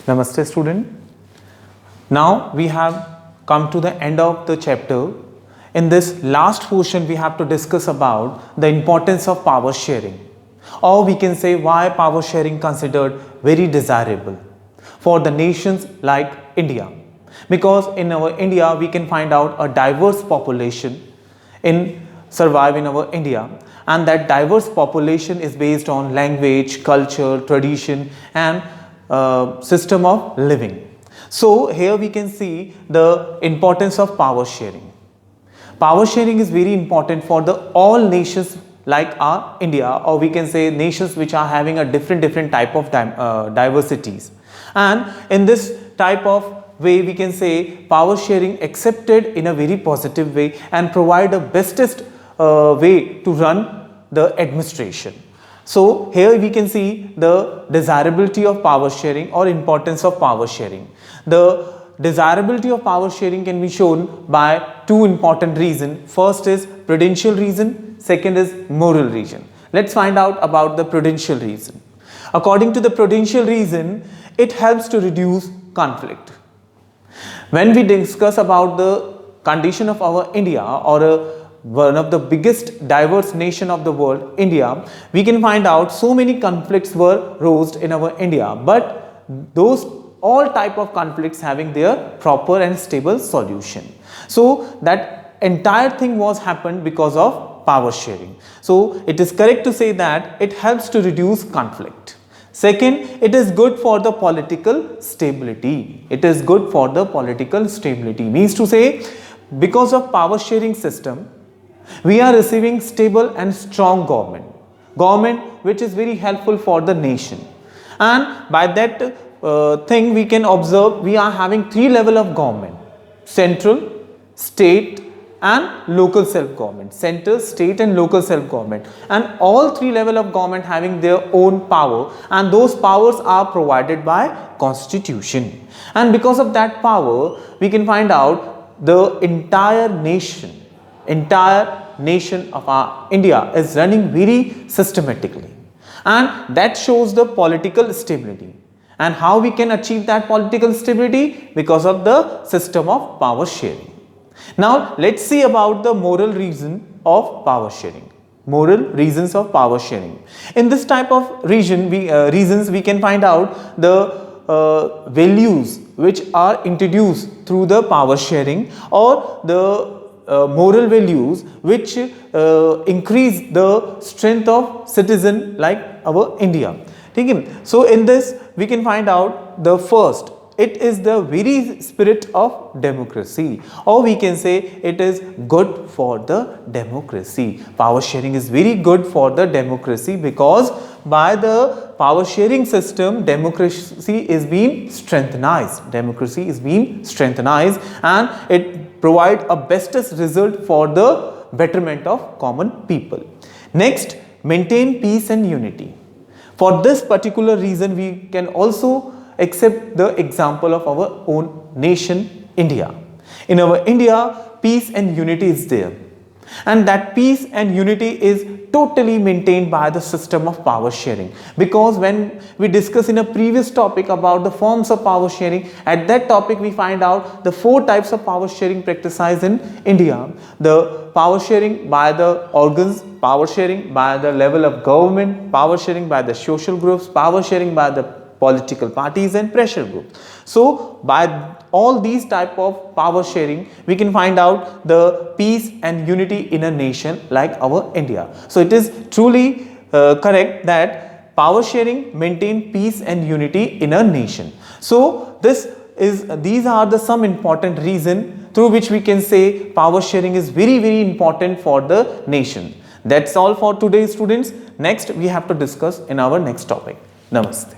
Namaste student. Now we have come to the end of the chapter. In this last portion we have to discuss about the importance of power sharing, or we can say why power sharing considered very desirable for the nations like India. Because in our India we can find out a diverse population survive in our India, and that diverse population is based on language, culture, tradition and system of living. So here we can see the importance of power sharing. Power sharing is very important for the all nations like our India, or we can say nations which are having a different type of diversities. And in this type of way we can say power sharing accepted in a very positive way and provide the bestest way to run the administration. So here we can see the desirability of power sharing or importance of power sharing. The desirability of power sharing can be shown by two important reasons. First is prudential reason, second is moral reason. Let's find out about the prudential reason. According to the prudential reason, it helps to reduce conflict. When we discuss about the condition of our India, or one of the biggest diverse nation of the world, India, we can find out so many conflicts were rose in our India, but those all type of conflicts having their proper and stable solution. So that entire thing was happened because of power sharing. So it is correct to say that it helps to reduce conflict. Second, it is good for the political stability. It is good for the political stability. Means to say, because of power sharing system, we are receiving stable and strong government which is very helpful for the nation. And by that thing we can observe we are having three levels of government: central, state and local self-government. Center, state and local self-government, and all three levels of government having their own power, and those powers are provided by constitution. And because of that power we can find out the entire nation of our India is running very systematically, and that shows the political stability. And how we can achieve that political stability? Because of the system of power sharing. Now let's see about the moral reason of power sharing. Moral reasons of power sharing. In this type of reasons we can find out the values which are introduced through the power sharing, or the moral values which increase the strength of citizen like our India. So in this we can find out the first, it is the very spirit of democracy, or we can say it is good for the democracy. Power sharing is very good for the democracy, because by the power sharing system democracy is being strengthened. And it provide a bestest result for the betterment of common people. Next, maintain peace and unity. For this particular reason we can also accept the example of our own nation India. In our India, peace and unity is there, and that peace and unity is totally maintained by the system of power sharing. Because when we discuss in a previous topic about the forms of power sharing, at that topic we find out the four types of power sharing practiced in India: the power sharing by the organs, power sharing by the level of government, power sharing by the social groups, power sharing by the political parties and pressure groups. So by all these type of power sharing we can find out the peace and unity in a nation like our India. So it is truly correct that power sharing maintain peace and unity in a nation. So these are the some important reason through which we can say power sharing is very important for the nation. That's all for today, students. Next we have to discuss in our next topic. Namaste.